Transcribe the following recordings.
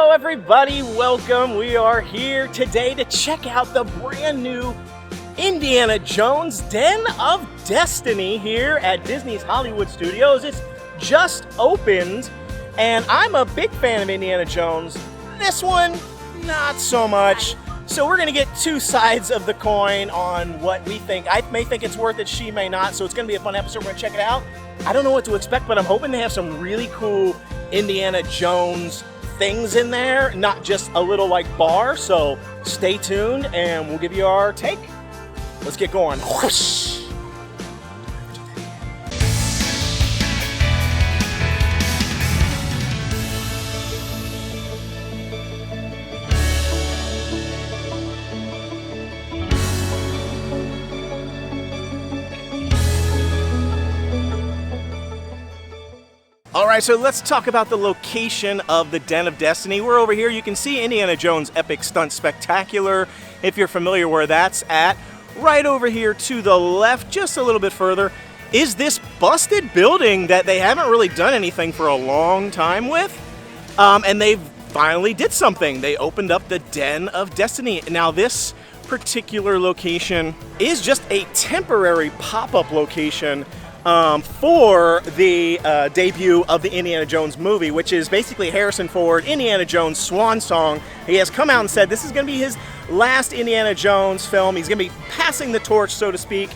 Hello everybody, welcome. We are here today to check out the brand new Indiana Jones Den of Destiny here at Disney's Hollywood Studios. It's just opened and I'm a big fan of Indiana Jones. This one, not so much. So we're gonna get two sides of the coin on what we think. I may think it's worth it, she may not. So it's gonna be a fun episode, we're gonna check it out. I don't know what to expect, but I'm hoping to have some really cool Indiana Jones things in there, not just a little like bar. So stay tuned and we'll give you our take. Let's get going. Whoosh. Alright, so let's talk about the location of the Den of Destiny. We're over here. You can see Indiana Jones Epic Stunt Spectacular, if you're familiar where that's at. Right over here to the left, just a little bit further, is this busted building that they haven't really done anything for a long time with. And they finally did something. They opened up the Den of Destiny. Now this particular location is just a temporary pop-up location for the debut of the Indiana Jones movie, which is basically Harrison Ford, Indiana Jones' swan song. He has come out and said this is going to be his last Indiana Jones film. He's going to be passing the torch, so to speak.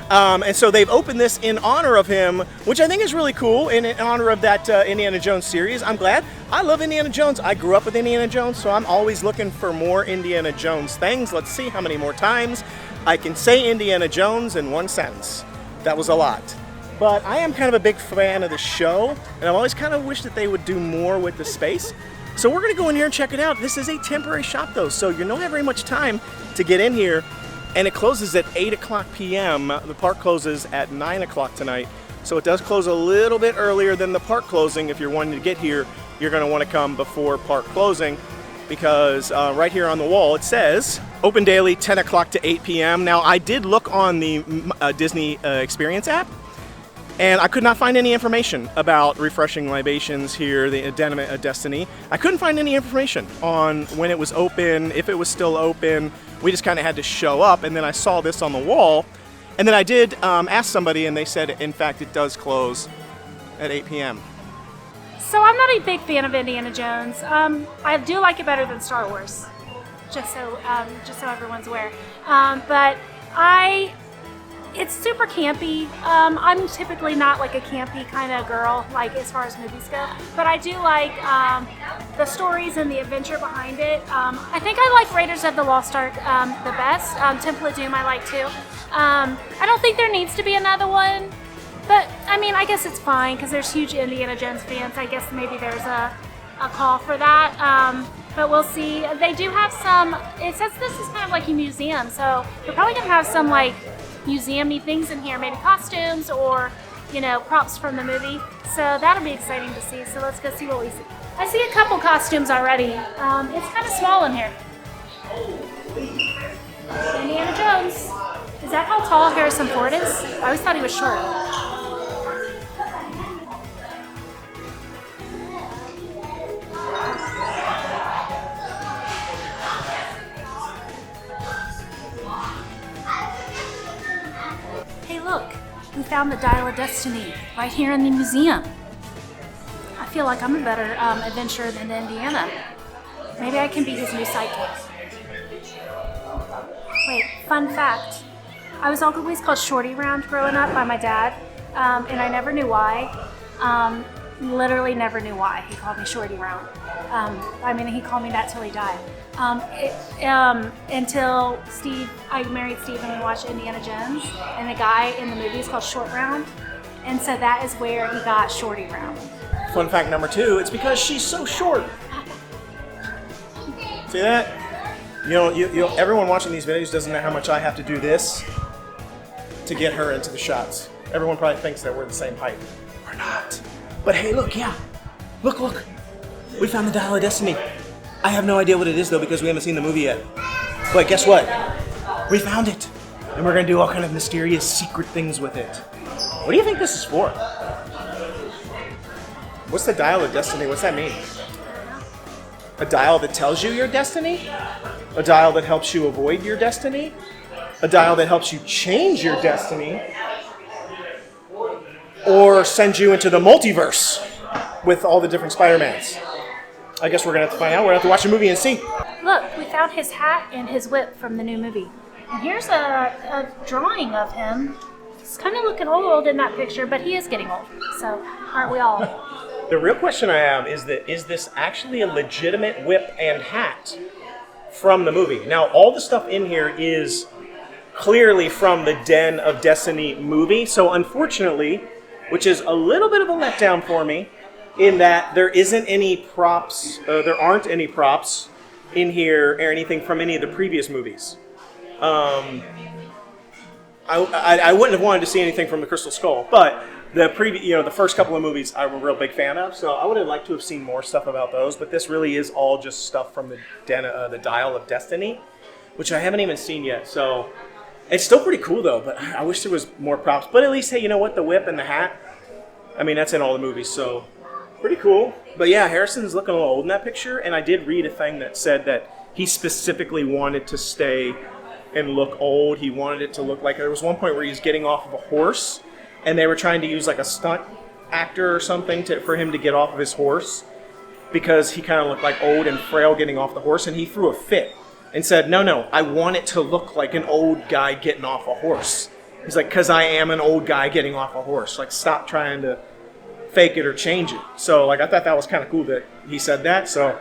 And so they've opened this in honor of him, which I think is really cool, in honor of that Indiana Jones series. I'm glad. I love Indiana Jones. I grew up with Indiana Jones, so I'm always looking for more Indiana Jones things. Let's see how many more times I can say Indiana Jones in one sentence. That was a lot. But I am kind of a big fan of the show, and I've always kind of wished that they would do more with the space. So we're going to go in here and check it out. This is a temporary shop, though, so you don't have very much time to get in here. And it closes at 8 o'clock p.m. The park closes at 9 o'clock tonight. So it does close a little bit earlier than the park closing. If you're wanting to get here, you're going to want to come before park closing, because right here on the wall it says open daily 10 o'clock to 8 p.m. Now, I did look on the Disney Experience app, and I could not find any information about refreshing libations here, the Den of Destiny. I couldn't find any information on when it was open, if it was still open. We just kind of had to show up, and then I saw this on the wall. And then I did ask somebody, and they said, in fact, it does close at 8 p.m. So I'm not a big fan of Indiana Jones. I do like it better than Star Wars, just so everyone's aware. But it's super campy. I'm typically not like a campy kind of girl, like as far as movies go, but I do like the stories and the adventure behind it. I think I like Raiders of the Lost Ark the best. Temple of Doom I like too. I don't think there needs to be another one, but I mean, I guess it's fine because there's huge Indiana Jones fans. I guess maybe there's a call for that. But we'll see. They do have some, it says this is kind of like a museum, so they're probably gonna have some like museum-y things in here, maybe costumes or, you know, props from the movie. So that'll be exciting to see. So let's go see what we see. I see a couple costumes already. It's kind of small in here. Indiana Jones. Is that how tall Harrison Ford is? I always thought he was short. Look, we found the Dial of Destiny right here in the museum. I feel like I'm a better adventurer than Indiana. Maybe I can be his new sidekick. Wait, fun fact. I was always called Shorty Round growing up by my dad, and I never knew why. Literally never knew why he called me Shorty Round. I mean, he called me that till he died. Until I married Steve and we watched Indiana Jones, and the guy in the movie is called Short Round, and so that is where he got Shorty Round. Fun fact number 2, it's because she's so short. See that? You know, everyone watching these videos doesn't know how much I have to do this to get her into the shots. Everyone probably thinks that we're the same height. We're not. But hey, look, yeah. Look. We found the Dial of Destiny. I have no idea what it is, though, because we haven't seen the movie yet. But guess what? We found it. And we're going to do all kind of mysterious, secret things with it. What do you think this is for? What's the Dial of Destiny? What's that mean? A dial that tells you your destiny? A dial that helps you avoid your destiny? A dial that helps you change your destiny? Or send you into the multiverse with all the different Spider-Mans? I guess we're going to have to find out. We're going to have to watch the movie and see. Look, we found his hat and his whip from the new movie. And here's a drawing of him. He's kind of looking old in that picture, but he is getting old. So, aren't we all? The real question I have is this actually a legitimate whip and hat from the movie? Now, all the stuff in here is clearly from the Den of Destiny movie. So, unfortunately, which is a little bit of a letdown for me, in that there isn't any props, there aren't any props in here or anything from any of the previous movies. I wouldn't have wanted to see anything from the Crystal Skull, but the first couple of movies I'm a real big fan of, so I would have liked to have seen more stuff about those. But this really is all just stuff from the Dial of Destiny, which I haven't even seen yet. So it's still pretty cool though. But I wish there was more props. But at least, hey, you know what? The whip and the hat. I mean, that's in all the movies, so pretty cool. But yeah, Harrison's looking a little old in that picture, and I did read a thing that said that he specifically wanted to stay and look old. He wanted it to look like, there was one point where he was getting off of a horse, and they were trying to use like a stunt actor or something for him to get off of his horse, because he kind of looked like old and frail getting off the horse, and he threw a fit and said, no, I want it to look like an old guy getting off a horse. He's like, because I am an old guy getting off a horse. Like, stop trying to fake it or change it. So, like, I thought that was kind of cool that he said that. So,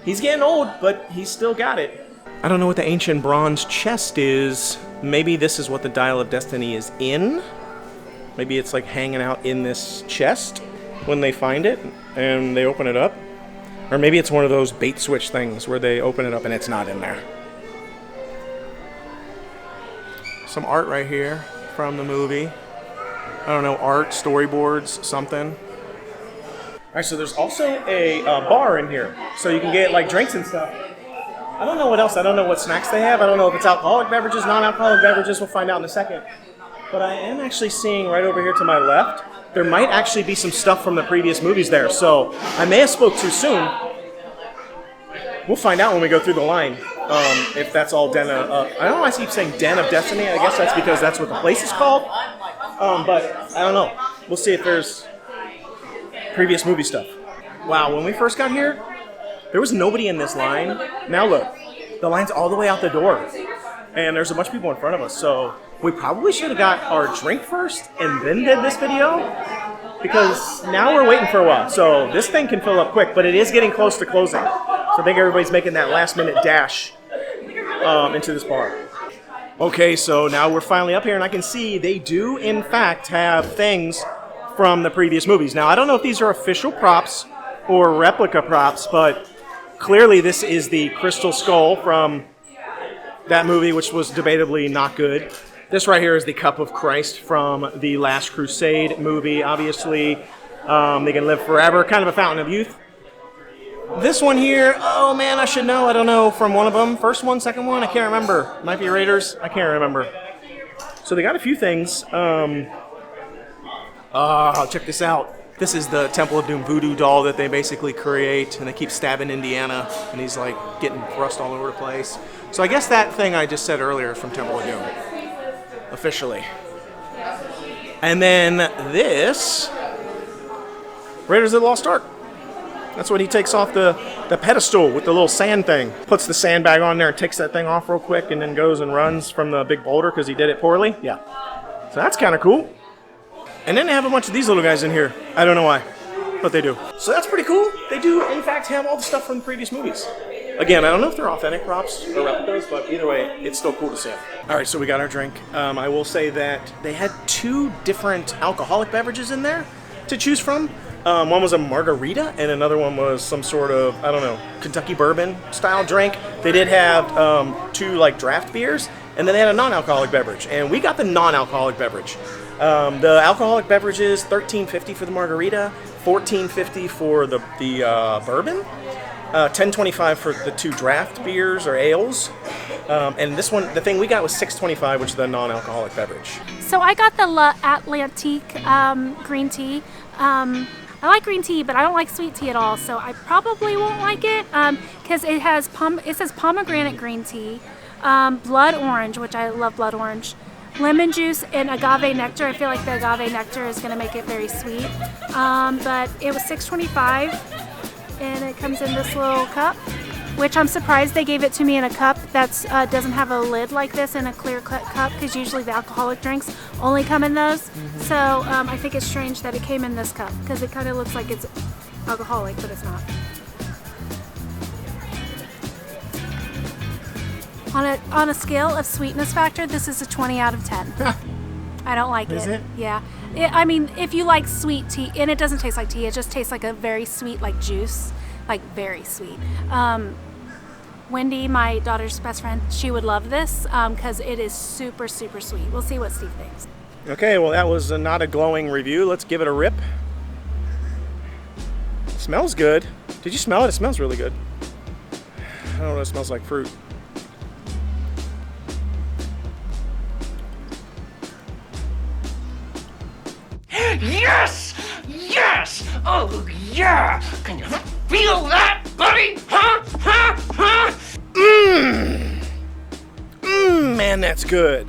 he's getting old, but he's still got it. I don't know what the ancient bronze chest is. Maybe this is what the Dial of Destiny is in. Maybe it's like hanging out in this chest when they find it and they open it up. Or maybe it's one of those bait switch things where they open it up and it's not in there. Some art right here from the movie. I don't know, art, storyboards, something. All right, so there's also a bar in here. So you can get like drinks and stuff. I don't know what else. I don't know what snacks they have. I don't know if it's alcoholic beverages, non-alcoholic beverages. We'll find out in a second. But I am actually seeing right over here to my left, there might actually be some stuff from the previous movies there. So I may have spoke too soon. We'll find out when we go through the line if that's all Den of... I don't know why I keep saying Den of Destiny. I guess that's because that's what the place is called. But I don't know. We'll see if there's previous movie stuff. Wow, when we first got here, there was nobody in this line. Now look, the line's all the way out the door. And there's a bunch of people in front of us. So we probably should have got our drink first and then did this video. Because now we're waiting for a while. So this thing can fill up quick, but it is getting close to closing. So I think everybody's making that last minute dash into this bar. Okay, so now we're finally up here and I can see they do in fact have things from the previous movies. Now I don't know if these are official props or replica props, but clearly this is the Crystal Skull from that movie, which was debatably not good. This right here is the Cup of Christ from the Last Crusade movie, obviously. They can live forever, kind of a fountain of youth. This one here, oh man, I should know. I don't know from one of them. First one, second one, I can't remember. Might be Raiders, I can't remember. So they got a few things. Check this out. This is the Temple of Doom voodoo doll that they basically create, and they keep stabbing Indiana, and he's like getting rust all over the place. So I guess that thing I just said earlier is from Temple of Doom, officially. And then this, Raiders of the Lost Ark. That's what he takes off the pedestal with the little sand thing. Puts the sandbag on there and takes that thing off real quick and then goes and runs from the big boulder because he did it poorly. Yeah. So that's kind of cool. And then they have a bunch of these little guys in here. I don't know why, but they do. So that's pretty cool. They do, in fact, have all the stuff from the previous movies. Again, I don't know if they're authentic props or replicas, but either way, it's still cool to see them. All right, so we got our drink. I will say that they had 2 different alcoholic beverages in there to choose from. One was a margarita, and another one was some sort of, I don't know, Kentucky bourbon style drink. They did have 2 like draft beers, and then they had a non-alcoholic beverage. And we got the non-alcoholic beverage. The alcoholic beverage is $13.50 for the margarita, $14.50 for the bourbon, $10.25 for the 2 draft beers or ales, and this one, the thing we got was $6.25, which is the non-alcoholic beverage. So I got the La Atlantique green tea. I like green tea, but I don't like sweet tea at all, so I probably won't like it because it says pomegranate green tea, blood orange, which I love blood orange, lemon juice, and agave nectar. I feel like the agave nectar is going to make it very sweet. But it was $6.25, and it comes in this little cup, which I'm surprised they gave it to me in a cup that doesn't have a lid like this, in a clear cup, because usually the alcoholic drinks only come in those. So I think it's strange that it came in this cup, because it kind of looks like it's alcoholic, but it's not. On a scale of sweetness factor, this is a 20 out of 10. I don't like it. Is it? Yeah. I mean, if you like sweet tea, and it doesn't taste like tea, it just tastes like a very sweet, like juice, like very sweet. Wendy, my daughter's best friend, she would love this because it is super, super sweet. We'll see what Steve thinks. Okay, well that was not a glowing review. Let's give it a rip. It smells good. Did you smell it? It smells really good. I don't know, it smells like fruit. Yes! Yes! Oh, yeah! Can you feel that, buddy? Huh? Huh? Huh? Man, that's good.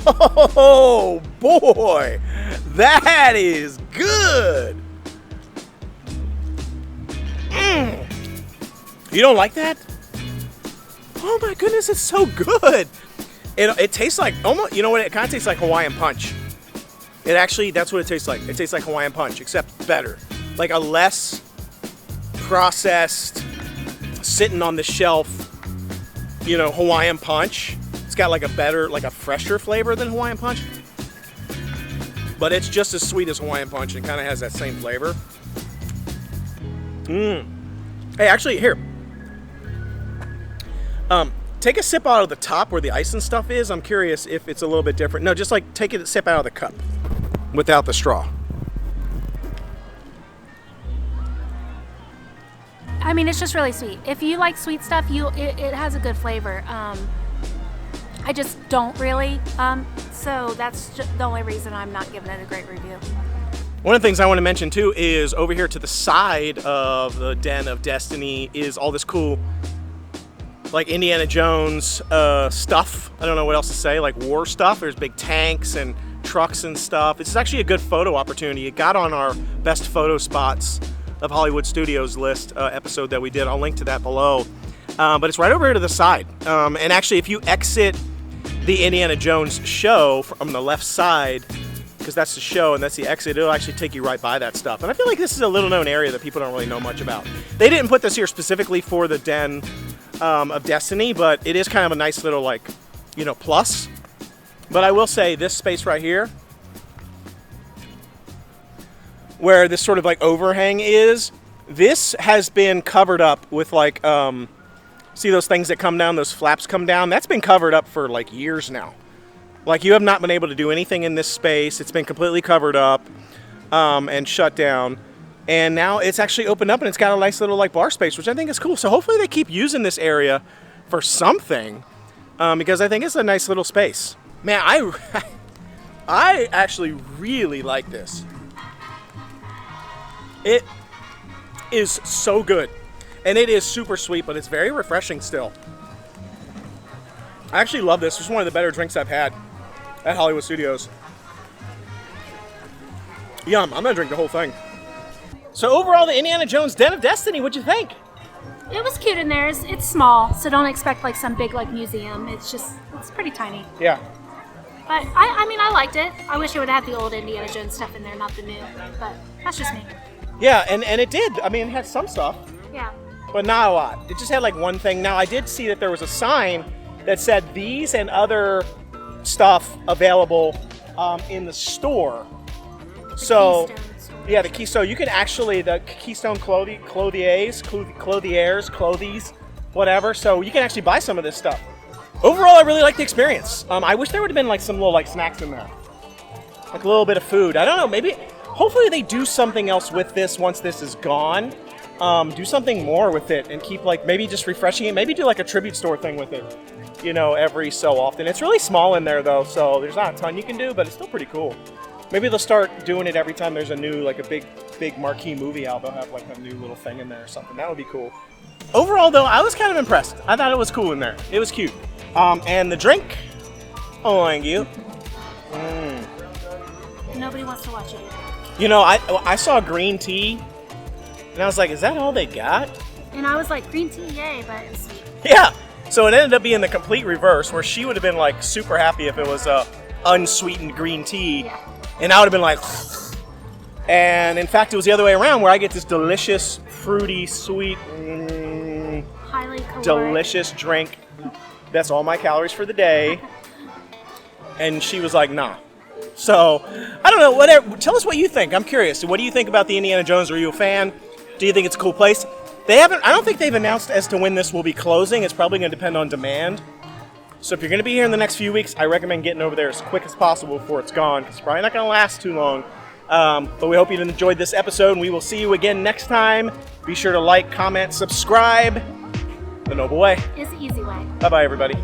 Oh, boy. That is good. You don't like that? Oh, my goodness, it's so good. It tastes like, almost, you know what, it kind of tastes like Hawaiian Punch. It actually, that's what it tastes like. It tastes like Hawaiian Punch, except better. Like a less processed, sitting on the shelf, you know, Hawaiian Punch. It's got like a better, like a fresher flavor than Hawaiian Punch. But it's just as sweet as Hawaiian Punch and kind of has that same flavor. Hey, actually, here. Take a sip out of the top where the ice and stuff is. I'm curious if it's a little bit different. No, just like take a sip out of the cup without the straw. I mean, it's just really sweet. If you like sweet stuff, it has a good flavor. I just don't really, so that's just the only reason I'm not giving it a great review. One of the things I want to mention too is over here to the side of the Den of Destiny is all this cool, like Indiana Jones stuff. I don't know what else to say, like war stuff. There's big tanks and trucks and stuff. It's actually a good photo opportunity. It got on our best photo spots of Hollywood Studios list episode that we did. I'll link to that below. But it's right over here to the side. And actually, if you exit the Indiana Jones show from the left side, because that's the show and that's the exit, it'll actually take you right by that stuff. And I feel like this is a little known area that people don't really know much about. They didn't put this here specifically for the Den of Destiny, but it is kind of a nice little, like, you know, plus. But I will say this space right here, where this sort of like overhang is, this has been covered up with like, see those things that come down, those flaps come down? That's been covered up for like years now. Like, you have not been able to do anything in this space. It's been completely covered up and shut down. And now it's actually opened up and it's got a nice little like bar space, which I think is cool. So hopefully they keep using this area for something because I think it's a nice little space. Man, I actually really like this. It is so good. And it is super sweet, but it's very refreshing still. I actually love this. It's one of the better drinks I've had at Hollywood Studios. Yum, I'm gonna drink the whole thing. So overall, the Indiana Jones Den of Destiny, what'd you think? It was cute in there. It's small, so don't expect like some big like museum. It's pretty tiny. Yeah. But I mean, I liked it. I wish it would have had the old Indiana Jones stuff in there, not the new. But that's just me. Yeah, and it did. I mean, it had some stuff, Yeah. but not a lot. It just had like one thing. Now, I did see that there was a sign that said these and other stuff available in the store. So, yeah, the Keystone. You can actually, the Keystone clothiers, whatever. So you can actually buy some of this stuff. Overall, I really like the experience. I wish there would have been like some little like snacks in there, like a little bit of food. I don't know. Maybe, hopefully, they do something else with this once this is gone. Do something more with it and keep like maybe just refreshing it. Maybe do like a tribute store thing with it, you know, every so often. It's really small in there though, so there's not a ton you can do, but it's still pretty cool. Maybe they'll start doing it every time there's a new, like a big big marquee movie out, they'll have like a new little thing in there or something. That would be cool. Overall, though, I was kind of impressed. I thought it was cool in there. It was cute. And the drink, oh, thank you. Nobody wants to watch it. You know, I saw green tea, and I was like, is that all they got? And I was like, green tea, yay, but it's sweet. Yeah. So it ended up being the complete reverse, where she would have been like super happy if it was unsweetened green tea, Yeah. and I would have been like, and in fact, it was the other way around, where I get this delicious, fruity, sweet, Highly caloric. delicious drink. That's all my calories for the day. And she was like, nah. So, I don't know, whatever. Tell us what you think. I'm curious. What do you think about the Indiana Jones? Are you a fan? Do you think it's a cool place? I don't think they've announced as to when this will be closing. It's probably going to depend on demand. So if you're going to be here in the next few weeks, I recommend getting over there as quick as possible before it's gone, because it's probably not going to last too long. But we hope you enjoyed this episode, and we will see you again next time. Be sure to like, comment, subscribe. The Noble Way. It's the easy way. Bye-bye, everybody.